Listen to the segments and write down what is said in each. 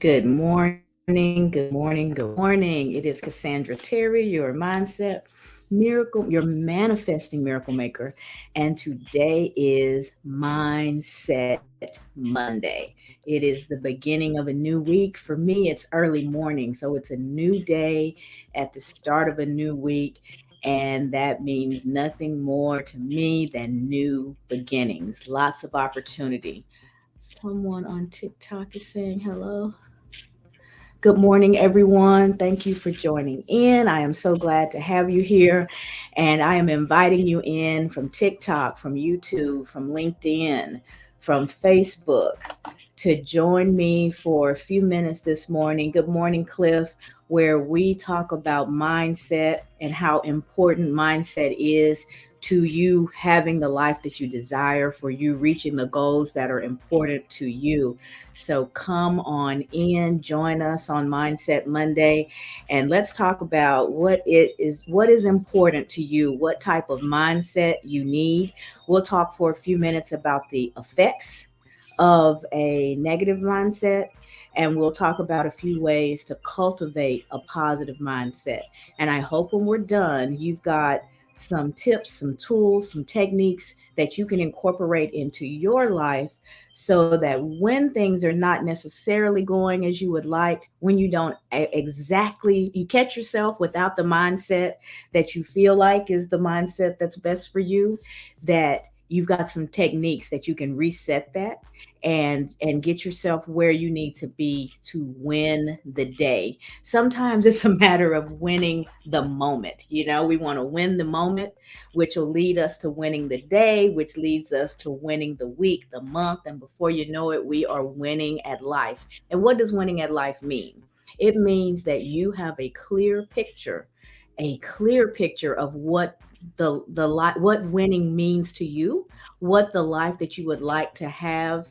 Good morning, good morning, good morning. It is Cassandra Terry, your mindset miracle, your manifesting miracle maker. And today is Mindset Monday. It is the beginning of a new week. For me, it's early morning. So it's a new day at the start of a new week. And that means nothing more to me than new beginnings, lots of opportunity. Someone on TikTok is saying hello. Good morning, everyone. Thank you for joining in. I am so glad to have you here. And I am inviting you in from TikTok, from YouTube, from LinkedIn, from Facebook to join me for a few minutes this morning. Good morning, Cliff, where we talk about mindset and how important mindset is to you having the life that you desire, for you reaching the goals that are important to you. So come on in, join us on Mindset Monday, and let's talk about what is important to you, what type of mindset you need. We'll talk for a few minutes about the effects of a negative mindset, and we'll talk about a few ways to cultivate a positive mindset. And I hope when we're done, you've got some tips, some tools, some techniques that you can incorporate into your life so that when things are not necessarily going as you would like, when you don't exactly, you catch yourself without the mindset that you feel like is the mindset that's best for you, that you've got some techniques that you can reset that and get yourself where you need to be to win the day. Sometimes it's a matter of winning the moment. We want to win the moment, which will lead us to winning the day, which leads us to winning the week, the month, and before you know it, we are winning at life. And what does winning at life mean? It means that you have a clear picture of what winning means to you, what the life that you would like to have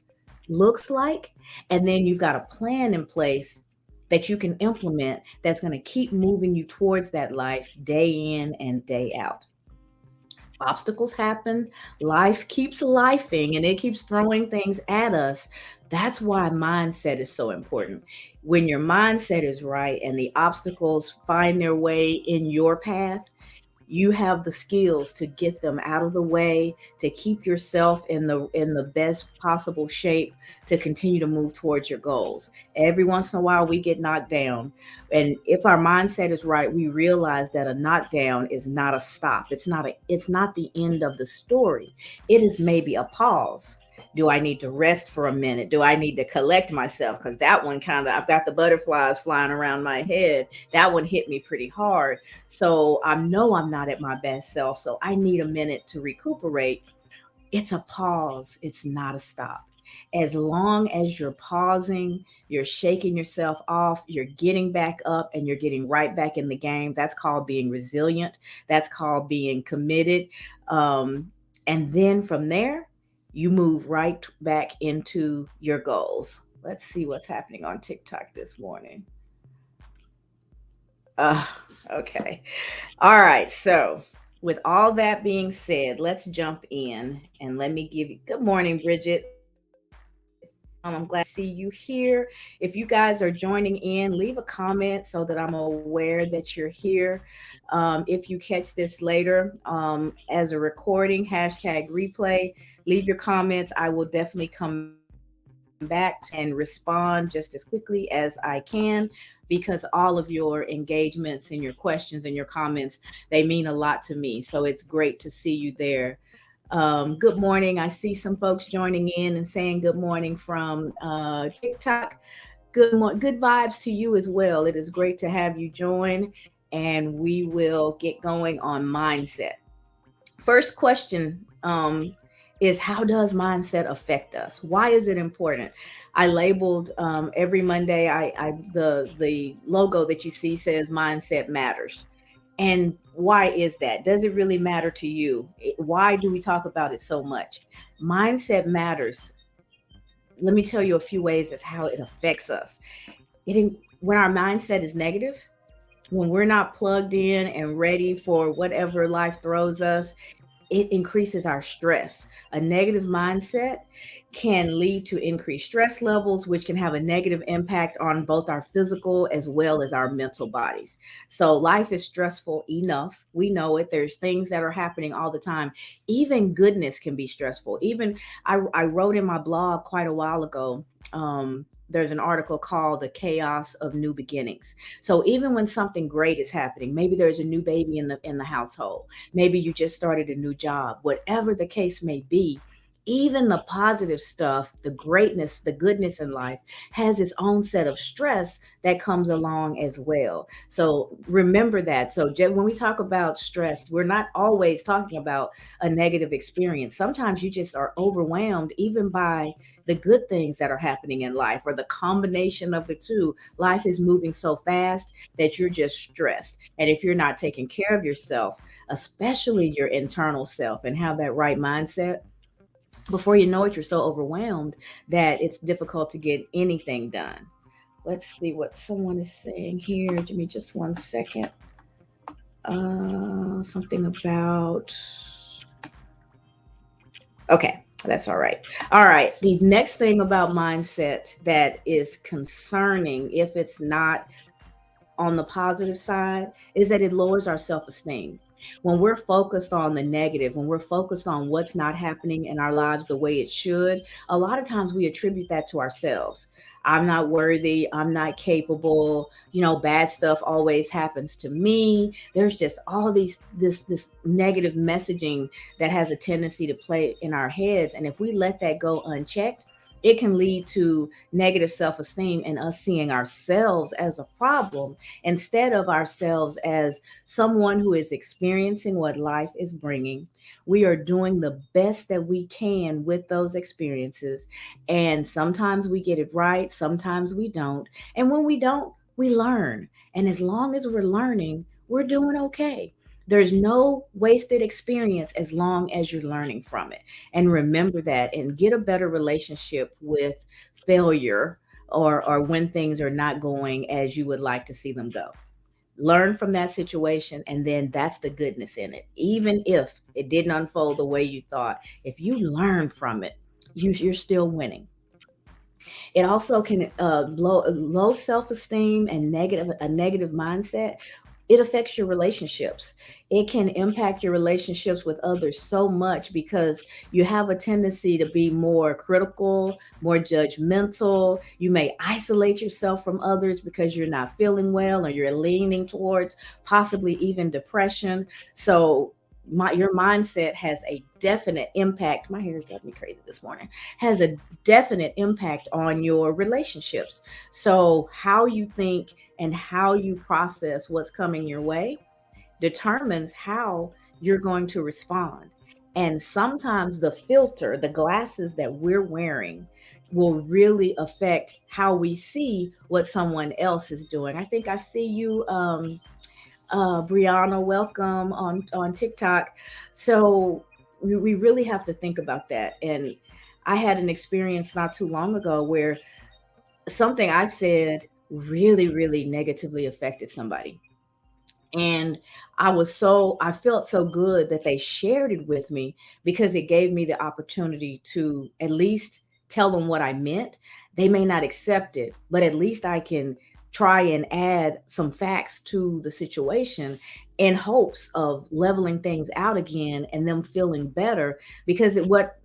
looks like, and then you've got a plan in place that you can implement that's going to keep moving you towards that life day in and day out. Obstacles happen, life keeps lifing, and it keeps throwing things at us. That's why mindset is so important. When your mindset is right and the obstacles find their way in your path, you have the skills to get them out of the way, to keep yourself in the best possible shape, to continue to move towards your goals. Every once in a while we get knocked down, and if our mindset is right, we realize that a knockdown is not a stop. It's not the end of the story. It is maybe a pause. Do I need to rest for a minute? Do I need to collect myself? Because that one kind of, I've got the butterflies flying around my head. That one hit me pretty hard. So I know I'm not at my best self. So I need a minute to recuperate. It's a pause, it's not a stop. As long as you're pausing, you're shaking yourself off, you're getting back up, and you're getting right back in the game. That's called being resilient. That's called being committed. And then from there, you move right back into your goals. Let's see what's happening on TikTok this morning. Uh, okay. All right. So, with all that being said, let's jump in and let me give you good morning, Bridget. I'm glad to see you here. If you guys are joining in, leave a comment so that I'm aware that you're here. If you catch this later as a recording, hashtag replay, leave your comments. I will definitely come back and respond just as quickly as I can, because all of your engagements and your questions and your comments, they mean a lot to me. So it's great to see you there. Good morning. I see some folks joining in and saying good morning from TikTok. Good vibes to you as well. It is great to have you join, and we will get going on mindset. First question is, how does mindset affect us? Why is it important? I labeled every Monday. The logo that you see says mindset matters. And why is that? Does it really matter to you? Why do we talk about it so much? Mindset matters. Let me tell you a few ways of how it affects us. When our mindset is negative, when we're not plugged in and ready for whatever life throws us, it increases our stress. A negative mindset can lead to increased stress levels, which can have a negative impact on both our physical as well as our mental bodies. So, life is stressful enough. We know it. There's things that are happening all the time. Even goodness can be stressful. Even I wrote in my blog quite a while ago. There's an article called The Chaos of New Beginnings. So even when something great is happening, maybe there's a new baby in the household, maybe you just started a new job, whatever the case may be, even the positive stuff, the greatness, the goodness in life has its own set of stress that comes along as well. So remember that. So when we talk about stress, we're not always talking about a negative experience. Sometimes you just are overwhelmed even by the good things that are happening in life, or the combination of the two. Life is moving so fast that you're just stressed. And if you're not taking care of yourself, especially your internal self, and have that right mindset, before you know it, you're so overwhelmed that it's difficult to get anything done. Let's see what someone is saying here. Give me just one second. Something about. Okay, that's all right. All right. The next thing about mindset that is concerning, if it's not on the positive side, is that it lowers our self esteem. When we're focused on the negative, when we're focused on what's not happening in our lives the way it should, a lot of times we attribute that to ourselves. I'm not worthy. I'm not capable. Bad stuff always happens to me. There's just all this negative messaging that has a tendency to play in our heads. And if we let that go unchecked, it can lead to negative self esteem and us seeing ourselves as a problem instead of ourselves as someone who is experiencing what life is bringing. We are doing the best that we can with those experiences. And sometimes we get it right, sometimes we don't. And when we don't, we learn. And as long as we're learning, we're doing okay. There's no wasted experience as long as you're learning from it. And remember that, and get a better relationship with failure, or when things are not going as you would like to see them go. Learn from that situation, and then that's the goodness in it. Even if it didn't unfold the way you thought, if you learn from it, you're still winning. It also can low self-esteem and a negative mindset. It affects your relationships. It can impact your relationships with others so much because you have a tendency to be more critical, more judgmental. You may isolate yourself from others because you're not feeling well, or you're leaning towards possibly even depression. So your mindset has a definite impact. My hair's got me crazy this morning. Has a definite impact on your relationships. So how you think and how you process what's coming your way determines how you're going to respond. And sometimes the filter, the glasses that we're wearing, will really affect how we see what someone else is doing. I think I see you, Brianna, welcome on TikTok. So we really have to think about that. And I had an experience not too long ago where something I said really, really negatively affected somebody. And I felt so good that they shared it with me, because it gave me the opportunity to at least tell them what I meant. They may not accept it, but at least I can try and add some facts to the situation in hopes of leveling things out again and them feeling better, because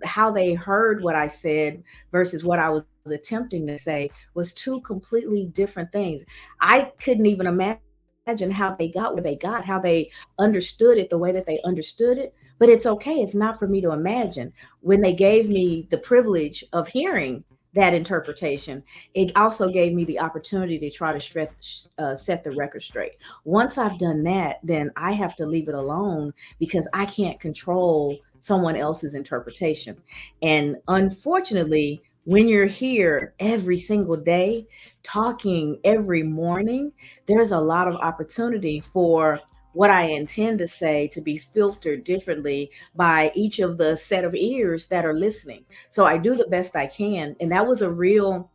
how they heard what I said versus what I was attempting to say was two completely different things. I couldn't even imagine how they got where they got, how they understood it the way that they understood it. But it's okay. It's not for me to imagine. When they gave me the privilege of hearing that interpretation, it also gave me the opportunity to try to set the record straight. Once I've done that, then I have to leave it alone, because I can't control someone else's interpretation. And unfortunately, when you're here every single day, talking every morning, there's a lot of opportunity for what I intend to say to be filtered differently by each of the set of ears that are listening. So I do the best I can. And that was a real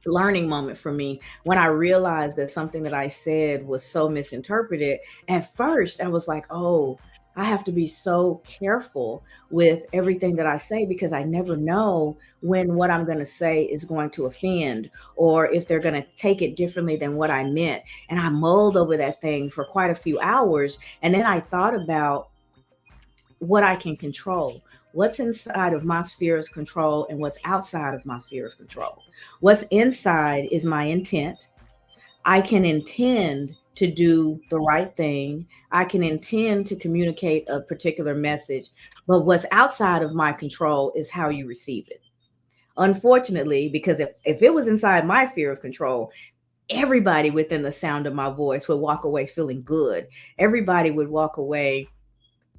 learning moment for me when I realized that something that I said was so misinterpreted. At first, I was like, oh, I have to be so careful with everything that I say because I never know when what I'm going to say is going to offend or if they're going to take it differently than what I meant. And I mulled over that thing for quite a few hours. And then I thought about what I can control, what's inside of my sphere of control and what's outside of my sphere of control. What's inside is my intent. I can intend to do the right thing. I can intend to communicate a particular message, but what's outside of my control is how you receive it. Unfortunately, because if it was inside my fear of control, everybody within the sound of my voice would walk away feeling good. Everybody would walk away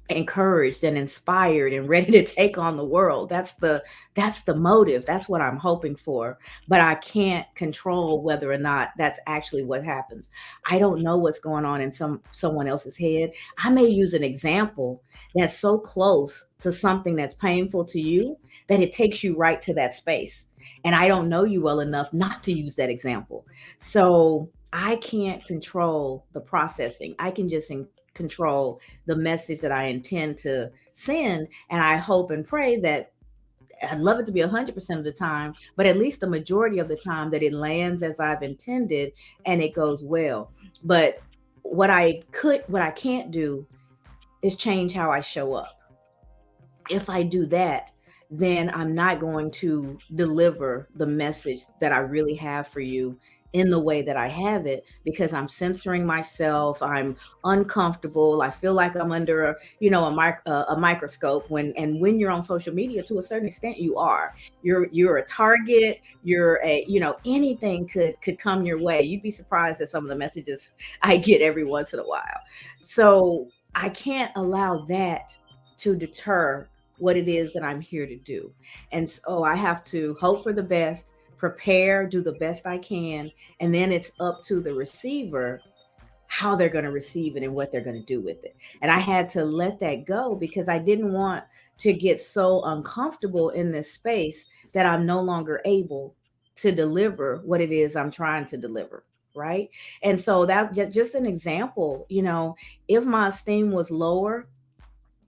encouraged and inspired and ready to take on the world. That's the motive. That's what I'm hoping for. But I can't control whether or not that's actually what happens. I don't know what's going on in someone else's head. I may use an example that's so close to something that's painful to you that it takes you right to that space. And I don't know you well enough not to use that example. So I can't control the processing. I can just control the message that I intend to send. And I hope and pray that I'd love it to be 100% of the time, but at least the majority of the time that it lands as I've intended and it goes well. But what I can't do is change how I show up. If I do that, then I'm not going to deliver the message that I really have for you in the way that I have it because I'm censoring myself. I'm uncomfortable. I feel like I'm under a microscope when you're on social media to a certain extent you are. You're a target. You're a anything could come your way. You'd be surprised at some of the messages I get every once in a while. So I can't allow that to deter what it is that I'm here to do. And so I have to hope for the best, prepare, do the best I can, and then it's up to the receiver how they're going to receive it and what they're going to do with it. And I had to let that go because I didn't want to get so uncomfortable in this space that I'm no longer able to deliver what it is I'm trying to deliver. Right. And so that just an example, if my esteem was lower,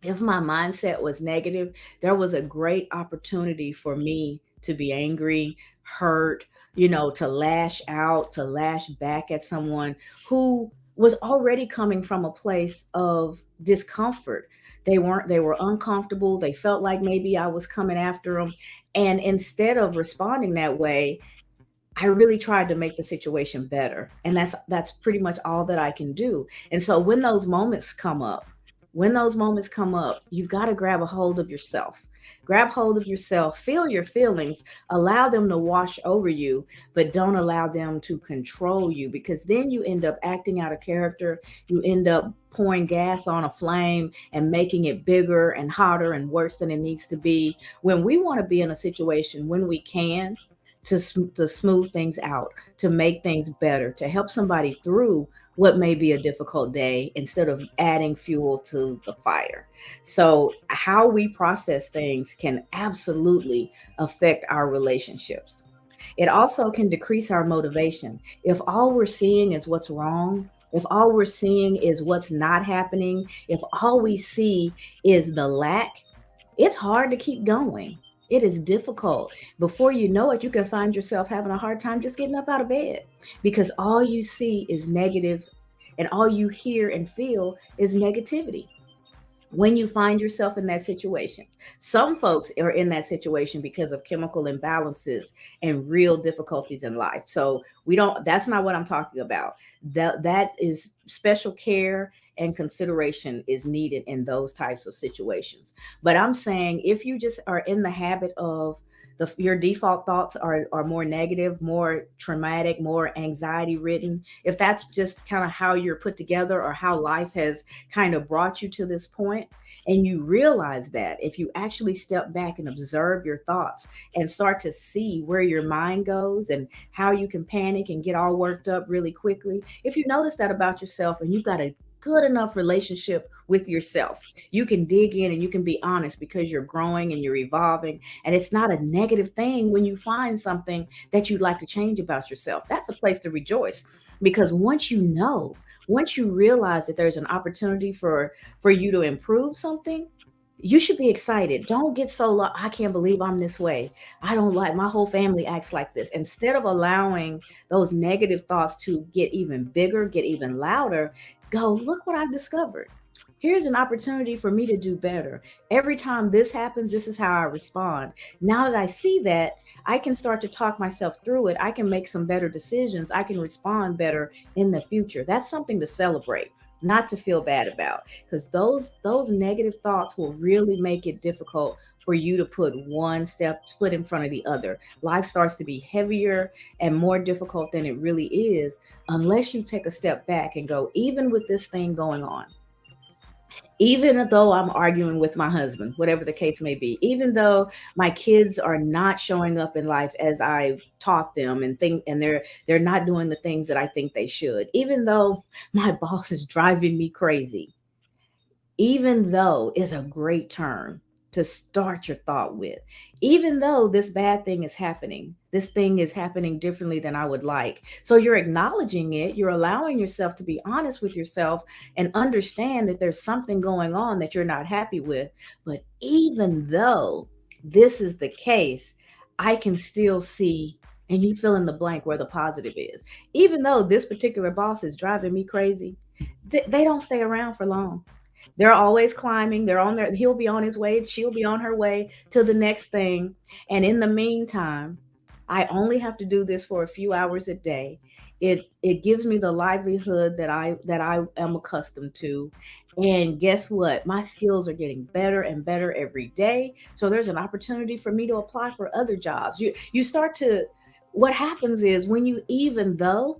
if my mindset was negative, there was a great opportunity for me to be angry, hurt, to lash out, to lash back at someone who was already coming from a place of discomfort. They were uncomfortable. They felt like maybe I was coming after them. And instead of responding that way, I really tried to make the situation better. And that's pretty much all that I can do. And so when those moments come up, you've got to grab a hold of yourself. Grab hold of yourself, feel your feelings, allow them to wash over you, but don't allow them to control you because then you end up acting out of character. You end up pouring gas on a flame and making it bigger and hotter and worse than it needs to be. When we want to be in a situation when we can, to smooth things out, to make things better, to help somebody through what may be a difficult day instead of adding fuel to the fire. So, how we process things can absolutely affect our relationships. It also can decrease our motivation. If all we're seeing is what's wrong, if all we're seeing is what's not happening, if all we see is the lack, it's hard to keep going. It is difficult. Before you know it, you can find yourself having a hard time just getting up out of bed because all you see is negative and all you hear and feel is negativity when you find yourself in that situation. Some folks are in that situation because of chemical imbalances and real difficulties in life. So that's not what I'm talking about. That is special care and consideration is needed in those types of situations. But I'm saying if you just are in the habit of your default thoughts are more negative, more traumatic, more anxiety ridden, if that's just kind of how you're put together or how life has kind of brought you to this point, and you realize that if you actually step back and observe your thoughts and start to see where your mind goes and how you can panic and get all worked up really quickly, if you notice that about yourself and you've got a good enough relationship with yourself, you can dig in and you can be honest because you're growing and you're evolving. And it's not a negative thing when you find something that you'd like to change about yourself. That's a place to rejoice because Once you realize that there's an opportunity for you to improve something, you should be excited. Don't get so I can't believe I'm this way. I don't like my whole family acts like this. Instead of allowing those negative thoughts to get even bigger, get even louder, go, look what I've discovered. Here's an opportunity for me to do better. Every time this happens, this is how I respond. Now that I see that, I can start to talk myself through it. I can make some better decisions. I can respond better in the future. That's something to celebrate, not to feel bad about, because those negative thoughts will really make it difficult for you to put one step foot in front of the other. Life starts to be heavier and more difficult than it really is unless you take a step back and go, even with this thing going on, even though I'm arguing with my husband, whatever the case may be, even though my kids are not showing up in life as I taught them and they're not doing the things that I think they should, even though my boss is driving me crazy, even though is a great term to start your thought with. Even though this bad thing is happening, this thing is happening differently than I would like. So you're acknowledging it, you're allowing yourself to be honest with yourself and understand that there's something going on that you're not happy with. But even though this is the case, I can still see, and you fill in the blank where the positive is. Even though this particular boss is driving me crazy, they don't stay around for long. They're always climbing. They're on their, he'll be on his way, she'll be on her way to the next thing. And in the meantime, I only have to do this for a few hours a day. It gives me the livelihood that I am accustomed to. And guess what? My skills are getting better and better every day. So there's an opportunity for me to apply for other jobs. You start to, what happens is when you, even though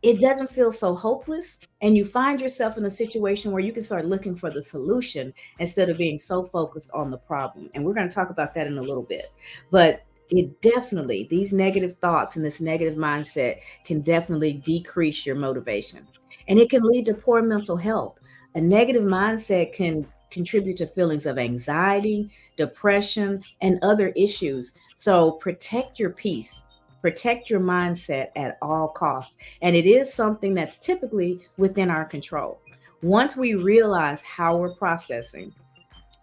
it doesn't feel so hopeless, and you find yourself in a situation where you can start looking for the solution instead of being so focused on the problem. And we're going to talk about that in a little bit. But it definitely, these negative thoughts and this negative mindset can definitely decrease your motivation, and it can lead to poor mental health. A negative mindset can contribute to feelings of anxiety, depression, and other issues. So protect your peace, protect your mindset at all costs. And it is something that's typically within our control. Once we realize how we're processing,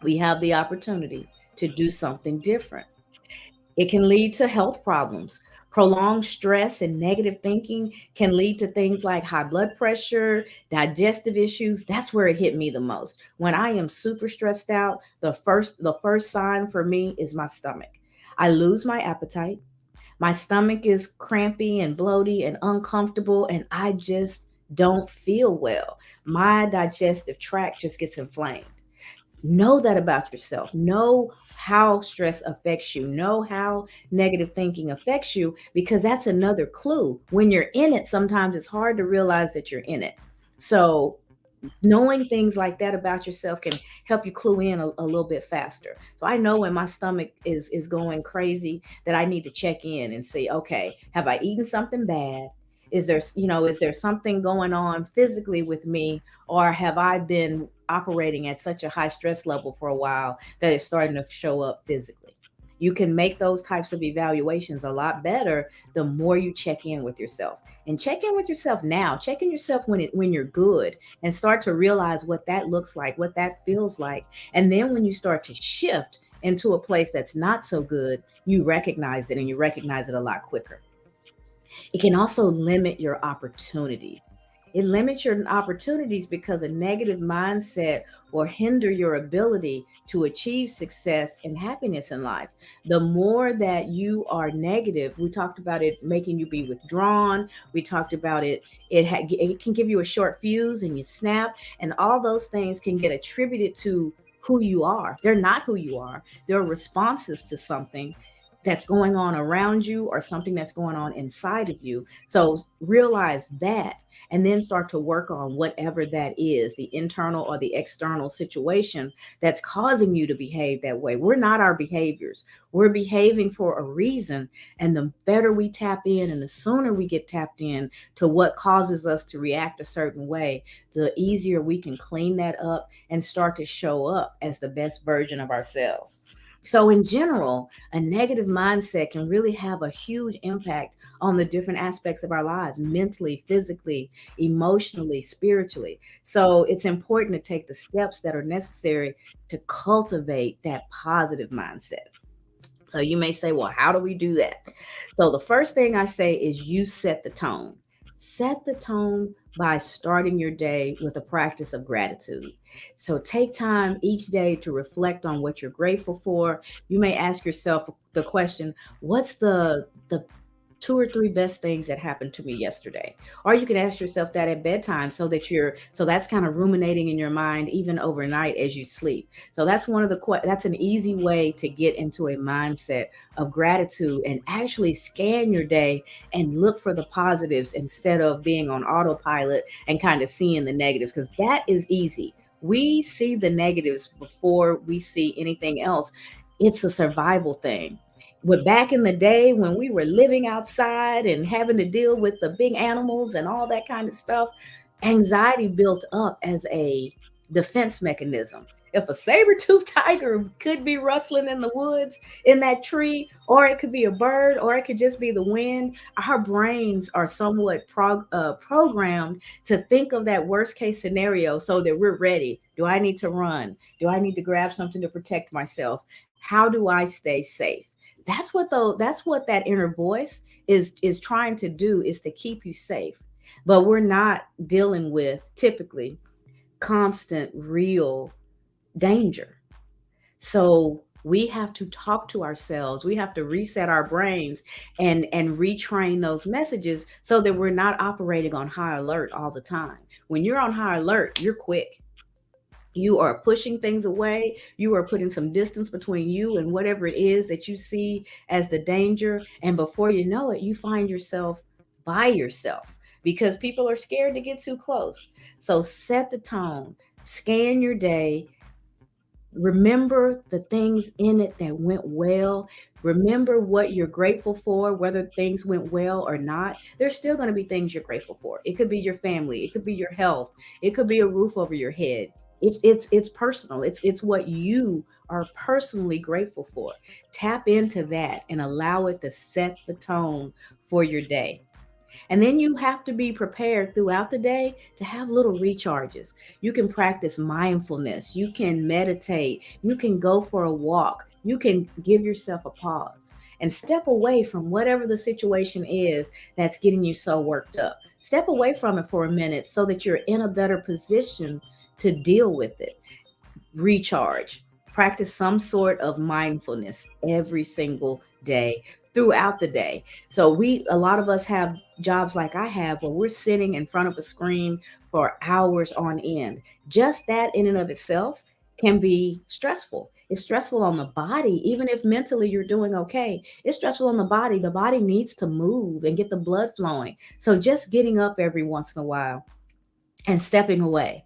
we have the opportunity to do something different. It can lead to health problems. Prolonged stress and negative thinking can lead to things like high blood pressure, digestive issues. That's where it hit me the most. When I am super stressed out, the first sign for me is my stomach. I lose my appetite. My stomach is crampy and bloaty and uncomfortable, and I just don't feel well. My digestive tract just gets inflamed. Know that about yourself. Know how stress affects you. Know how negative thinking affects you, because that's another clue. When you're in it, sometimes it's hard to realize that you're in it. So knowing things like that about yourself can help you clue in a little bit faster. So I know when my stomach is going crazy that I need to check in and see, okay, have I eaten something bad? Is there something going on physically with me, or have I been operating at such a high stress level for a while that it's starting to show up physically? You can make those types of evaluations a lot better the more you check in with yourself. And check in with yourself now. Check in yourself when you're good, and start to realize what that looks like, what that feels like. And then when you start to shift into a place that's not so good, you recognize it, and you recognize it a lot quicker. It can also limit your opportunities. It limits your opportunities because a negative mindset will hinder your ability to achieve success and happiness in life. The more that you are negative, we talked about it making you be withdrawn. We talked about it can give you a short fuse and you snap, and all those things can get attributed to who you are. They're not who you are. They're responses to something that's going on around you or something that's going on inside of you. So realize that, and then start to work on whatever that is, the internal or the external situation that's causing you to behave that way. We're not our behaviors. We're behaving for a reason. And the better we tap in, and the sooner we get tapped in to what causes us to react a certain way, the easier we can clean that up and start to show up as the best version of ourselves. So, in general, a negative mindset can really have a huge impact on the different aspects of our lives, mentally, physically, emotionally, spiritually. So, it's important to take the steps that are necessary to cultivate that positive mindset. So you may say, well, how do we do that? So the first thing I say is you set the tone. Set the tone by starting your day with a practice of gratitude. So take time each day to reflect on what you're grateful for. You may ask yourself the question, what's the two or three best things that happened to me yesterday? Or you can ask yourself that at bedtime so that's kind of ruminating in your mind even overnight as you sleep. So that's an easy way to get into a mindset of gratitude and actually scan your day and look for the positives instead of being on autopilot and kind of seeing the negatives, because that is easy. We see the negatives before we see anything else. It's a survival thing. But back in the day when we were living outside and having to deal with the big animals and all that kind of stuff, anxiety built up as a defense mechanism. If a saber-toothed tiger could be rustling in the woods in that tree, or it could be a bird, or it could just be the wind, our brains are somewhat programmed to think of that worst case scenario so that we're ready. Do I need to run? Do I need to grab something to protect myself? How do I stay safe? That's what that inner voice is trying to do, is to keep you safe. But we're not dealing with typically constant real danger. So we have to talk to ourselves. We have to reset our brains and retrain those messages so that we're not operating on high alert all the time. When you're on high alert, you're quick. You are pushing things away. You are putting some distance between you and whatever it is that you see as the danger. And before you know it, you find yourself by yourself because people are scared to get too close. So set the tone, scan your day, remember the things in it that went well. Remember what you're grateful for, whether things went well or not. There's still going to be things you're grateful for. It could be your family, it could be your health, it could be a roof over your head. It's personal. It's what you are personally grateful for. Tap into that and allow it to set the tone for your day. And then you have to be prepared throughout the day to have little recharges. You can practice mindfulness, you can meditate, you can go for a walk, you can give yourself a pause and step away from whatever the situation is that's getting you so worked up. Step away from it for a minute so that you're in a better position to deal with it. Recharge. Practice some sort of mindfulness every single day throughout the day. So a lot of us have jobs like I have where we're sitting in front of a screen for hours on end. Just that in and of itself can be stressful. It's stressful on the body, even if mentally you're doing okay. It's stressful on the body. The body needs to move and get the blood flowing. So just getting up every once in a while and stepping away,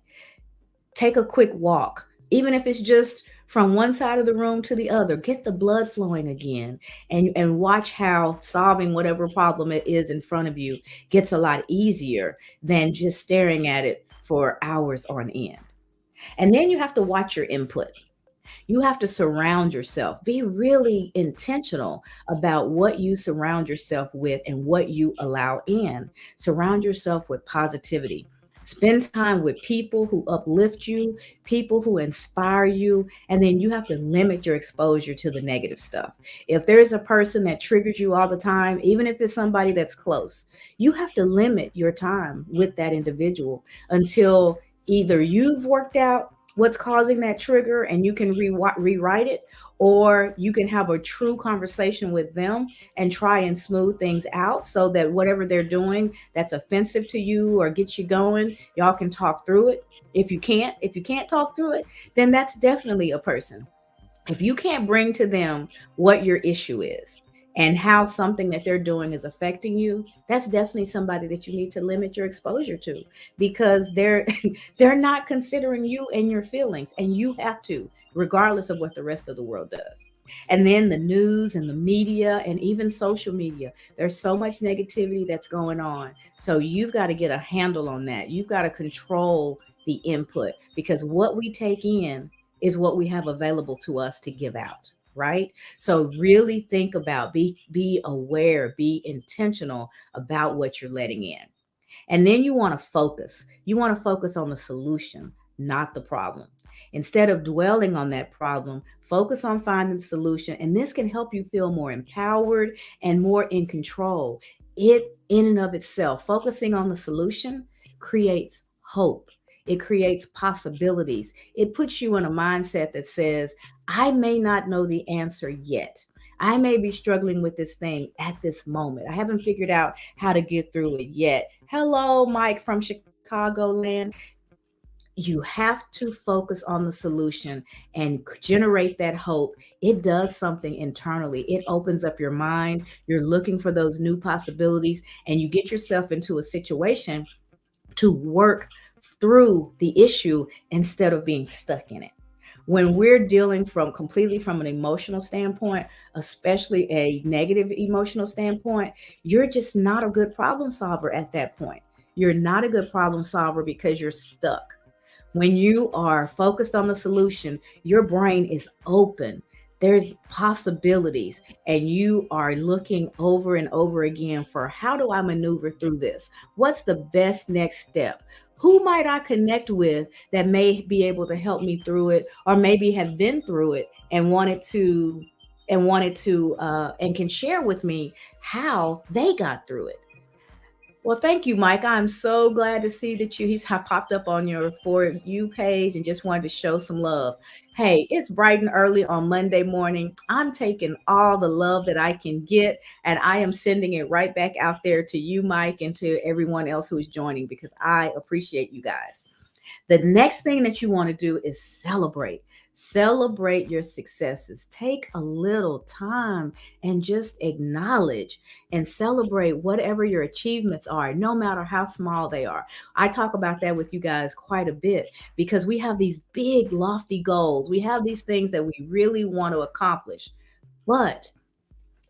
take a quick walk, even if it's just from one side of the room to the other. Get the blood flowing again, and watch how solving whatever problem it is in front of you gets a lot easier than just staring at it for hours on end. And then you have to watch your input. You have to surround yourself. Be really intentional about what you surround yourself with and what you allow in. Surround yourself with positivity. Spend time with people who uplift you, people who inspire you, and then you have to limit your exposure to the negative stuff. If there's a person that triggers you all the time, even if it's somebody that's close, you have to limit your time with that individual until either you've worked out what's causing that trigger and you can rewrite it, or you can have a true conversation with them and try and smooth things out so that whatever they're doing that's offensive to you or gets you going, y'all can talk through it. If you can't talk through it, then that's definitely a person. If you can't bring to them what your issue is and how something that they're doing is affecting you, that's definitely somebody that you need to limit your exposure to, because they're not considering you and your feelings, and you have to, regardless of what the rest of the world does. And then the news and the media and even social media, there's so much negativity that's going on. So you've got to get a handle on that. You've got to control the input, because what we take in is what we have available to us to give out. right? So really think about, be aware, be intentional about what you're letting in. And then you want to focus. You want to focus on the solution, not the problem. Instead of dwelling on that problem, focus on finding the solution. And this can help you feel more empowered and more in control. It, in and of itself, focusing on the solution creates hope. It creates possibilities. It puts you in a mindset that says, I may not know the answer yet. I may be struggling with this thing at this moment. I haven't figured out how to get through it yet. Hello, Mike from Chicagoland. You have to focus on the solution and generate that hope. It does something internally. It opens up your mind. You're looking for those new possibilities, and you get yourself into a situation to work through the issue instead of being stuck in it. When we're dealing from completely from an emotional standpoint, especially a negative emotional standpoint, you're just not a good problem solver at that point. You're not a good problem solver because you're stuck. When you are focused on the solution, your brain is open. There's possibilities, and you are looking over and over again for, how do I maneuver through this? What's the best next step? Who might I connect with that may be able to help me through it, or maybe have been through it and and can share with me how they got through it. Well, thank you, Mike. I'm so glad to see that he's popped up on your For You page and just wanted to show some love. Hey, it's bright and early on Monday morning. I'm taking all the love that I can get, and I am sending it right back out there to you, Mike, and to everyone else who is joining, because I appreciate you guys. The next thing that you want to do is celebrate. Celebrate your successes. Take a little time and just acknowledge and celebrate whatever your achievements are, no matter how small they are. I talk about that with you guys quite a bit because we have these big, lofty goals. We have these things that we really want to accomplish. But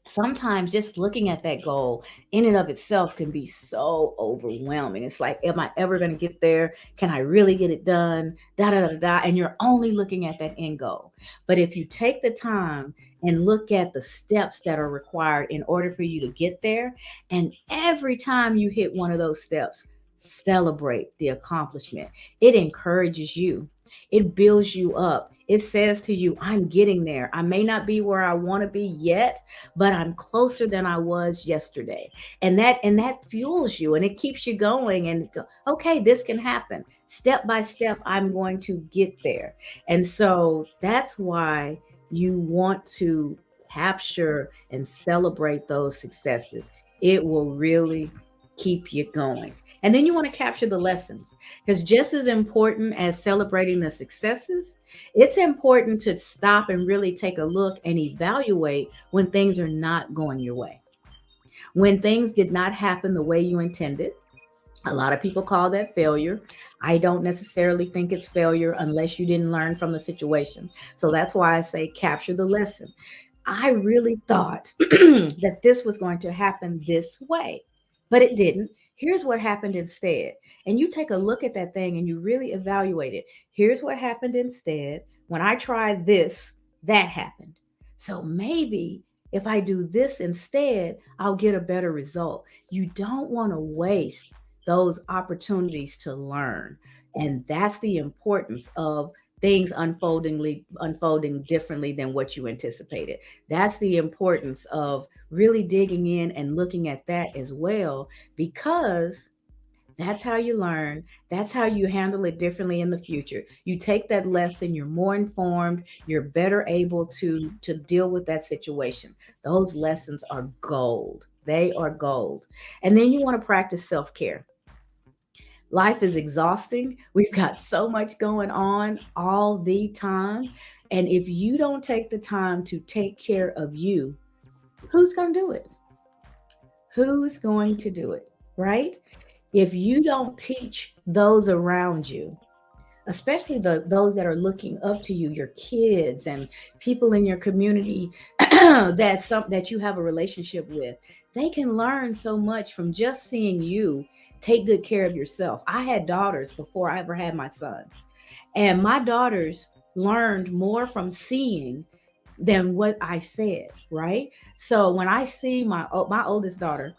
sometimes just looking at that goal in and of itself can be so overwhelming. It's like, am I ever going to get there? Can I really get it done? Da da da da. And you're only looking at that end goal. But if you take the time and look at the steps that are required in order for you to get there, and every time you hit one of those steps, celebrate the accomplishment. It encourages you. It builds you up. It says to you, I'm getting there. I may not be where I want to be yet, but I'm closer than I was yesterday. And that fuels you, and it keeps you going, and go, okay, this can happen. Step by step, I'm going to get there. And so that's why you want to capture and celebrate those successes. It will really keep you going. And then you want to capture the lessons, because just as important as celebrating the successes, it's important to stop and really take a look and evaluate when things are not going your way. When things did not happen the way you intended, a lot of people call that failure. I don't necessarily think it's failure unless you didn't learn from the situation. So that's why I say capture the lesson. I really thought that this was going to happen this way, but it didn't. Here's what happened instead. And you take a look at that thing and you really evaluate it. Here's what happened instead. When I tried this, that happened. So maybe if I do this instead, I'll get a better result. You don't want to waste those opportunities to learn. And that's the importance of things unfolding differently than what you anticipated. That's the importance of really digging in and looking at that as well, because that's how you learn. That's how you handle it differently in the future. You take that lesson, you're more informed, you're better able to deal with that situation. Those lessons are gold. They are gold. And then you want to practice self-care. Life is exhausting. We've got so much going on all the time. And if you don't take the time to take care of you, who's going to do it? Who's going to do it? Right? If you don't teach those around you, especially those that are looking up to you, your kids and people in your community that you have a relationship with, they can learn so much from just seeing you take good care of yourself. I had daughters before I ever had my son, and my daughters learned more from seeing than what I said, right? So when I see my oldest daughter,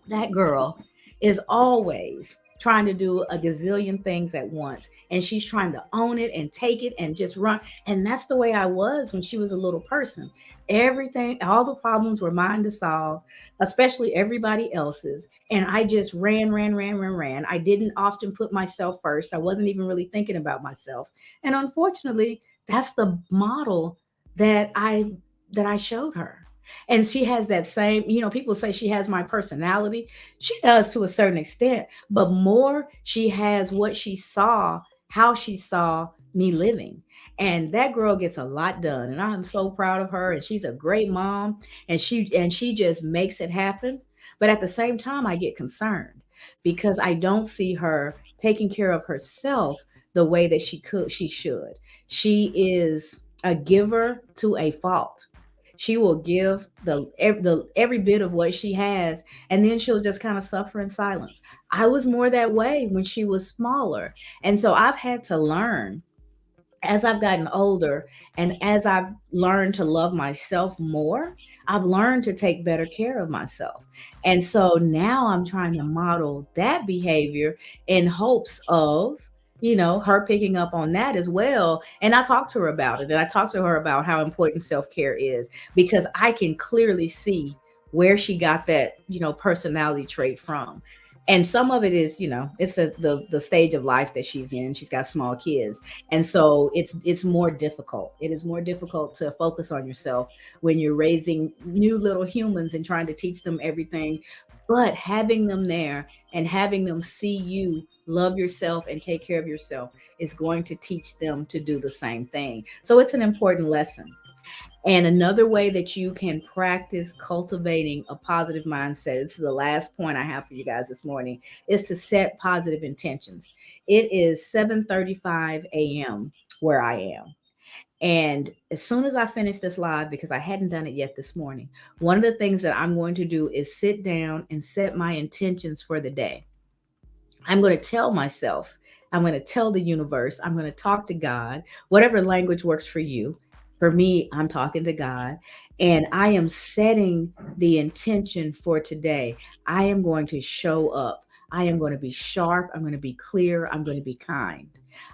that girl is always trying to do a gazillion things at once, and she's trying to own it and take it and just run. And that's the way I was when she was a little person. Everything, all the problems were mine to solve, especially everybody else's, and I just ran. I didn't often put myself first. I wasn't even really thinking about myself, and unfortunately that's the model that I showed her. And she has that same, people say she has my personality. She does to a certain extent, but more, she has what she saw, how she saw me living. And that girl gets a lot done. And I'm so proud of her. And she's a great mom. And she just makes it happen. But at the same time, I get concerned because I don't see her taking care of herself the way that she should. She is a giver to a fault. She will give the every bit of what she has, and then she'll just kind of suffer in silence. I was more that way when she was smaller, and so I've had to learn as I've gotten older, and as I've learned to love myself more. I've learned to take better care of myself. And so now I'm trying to model that behavior in hopes of, her picking up on that as well. And I talked to her about it. And I talked to her about how important self care is because I can clearly see where she got that, personality trait from. And some of it is, it's the stage of life that she's in. She's got small kids, and so it's more difficult. It is more difficult to focus on yourself when you're raising new little humans and trying to teach them everything. But having them there and having them see you love yourself and take care of yourself is going to teach them to do the same thing. So it's an important lesson. And another way that you can practice cultivating a positive mindset, this is the last point I have for you guys this morning, is to set positive intentions. It is 7:35 a.m. where I am. And as soon as I finish this live, because I hadn't done it yet this morning, one of the things that I'm going to do is sit down and set my intentions for the day. I'm going to tell myself, I'm going to tell the universe, I'm going to talk to God, whatever language works for you. For me, I'm talking to God, and I am setting the intention for today. I am going to show up. I am going to be sharp. I'm going to be clear. I'm going to be kind.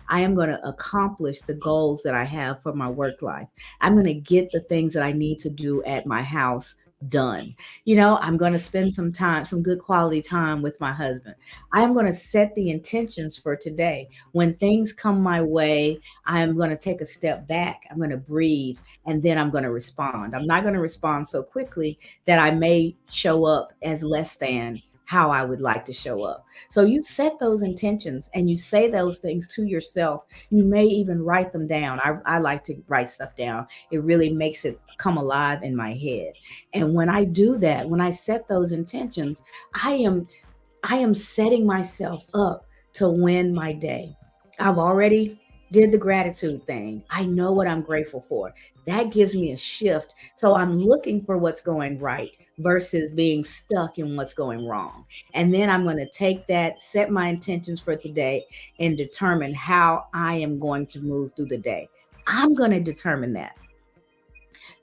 I am going to accomplish the goals that I have for my work life. I'm going to get the things that I need to do at my house done. I'm going to spend some time, some good quality time with my husband. I am going to set the intentions for today. When things come my way, I am going to take a step back. I'm going to breathe, and then I'm going to respond. I'm not going to respond so quickly that I may show up as less than how I would like to show up. So you set those intentions and you say those things to yourself. You may even write them down. I like to write stuff down. It really makes it come alive in my head. And when I do that, when I set those intentions, I am I am setting myself up to win my day. I've already did the gratitude thing. I know what I'm grateful for. That gives me a shift. So I'm looking for what's going right versus being stuck in what's going wrong. And then I'm going to take that, set my intentions for today, and determine how I am going to move through the day. I'm going to determine that.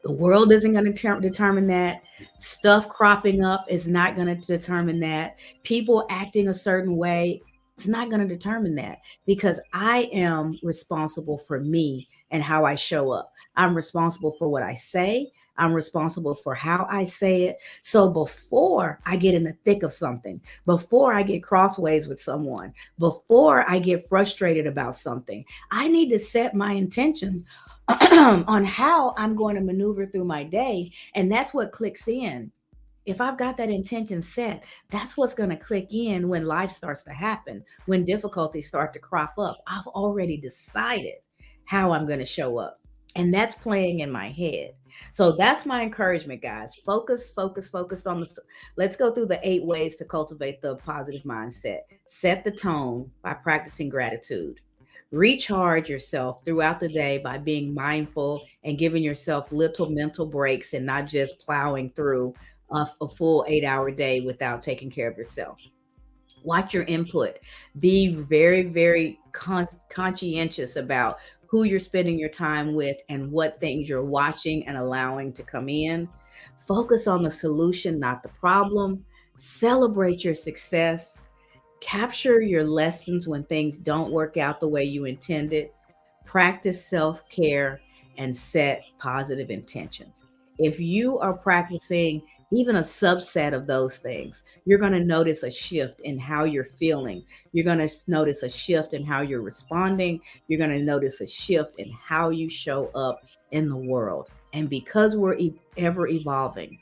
The world isn't going to determine that. Stuff cropping up is not going to determine that. People acting a certain way, it's not going to determine that because I am responsible for me and how I show up. I'm responsible for what I say. I'm responsible for how I say it. So before I get in the thick of something, before I get crossways with someone, before I get frustrated about something, I need to set my intentions on how I'm going to maneuver through my day. And that's what clicks in. If I've got that intention set, that's what's going to click in when life starts to happen, when difficulties start to crop up. I've already decided how I'm going to show up. And that's playing in my head. So that's my encouragement, guys. Focus on the. Let's go through the 8 ways to cultivate the positive mindset. Set the tone by practicing gratitude. Recharge yourself throughout the day by being mindful and giving yourself little mental breaks and not just plowing through a full 8-hour day without taking care of yourself. Watch your input. Be very, very conscientious about who you're spending your time with, and what things you're watching and allowing to come in. Focus on the solution, not the problem. Celebrate your success. Capture your lessons when things don't work out the way you intended. Practice self care and set positive intentions. If you are practicing even a subset of those things, you're going to notice a shift in how you're feeling. You're going to notice a shift in how you're responding. You're going to notice a shift in how you show up in the world. And because we're ever evolving,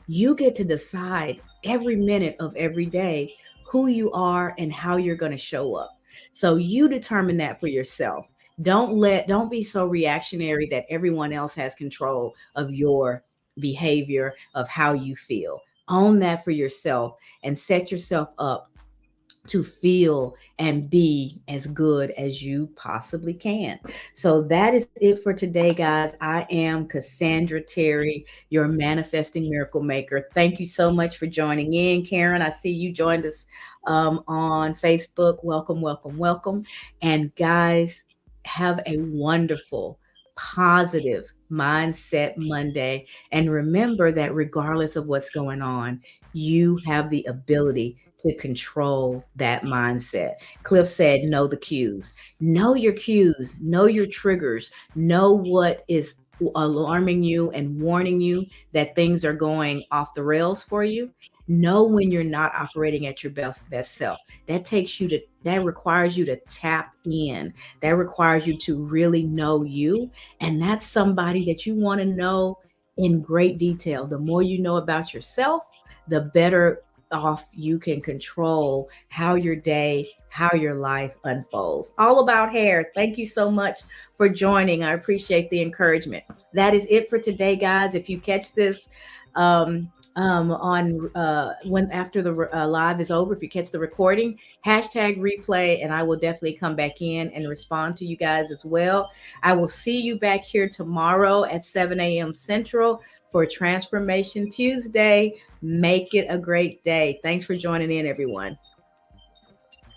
you get to decide every minute of every day who you are and how you're going to show up. So you determine that for yourself. Don't be so reactionary that everyone else has control of your behavior, of how you feel. Own that for yourself and set yourself up to feel and be as good as you possibly can. So that is it for today, guys. I am Cassandra Terry, your manifesting miracle maker. Thank you so much for joining in, Karen. I see you joined us on Facebook. Welcome, welcome, welcome. And guys, have a wonderful, positive mindset Monday. And remember that regardless of what's going on, you have the ability to control that mindset. Cliff said, know the cues. Know your cues, know your triggers, know what is alarming you and warning you that things are going off the rails for you. Know when you're not operating at your best self. That requires you to tap in. That requires you to really know you. And that's somebody that you want to know in great detail. The more you know about yourself, the better off you can control how your day, how your life unfolds. All about hair. Thank you so much for joining. I appreciate the encouragement. That is it for today, guys. If you catch this on when after the live is over, if you catch the recording, #replay, and I will definitely come back in and respond to you guys as well. I will see you back here tomorrow at 7 a.m. Central for Transformation Tuesday. Make it a great day. Thanks for joining in, everyone.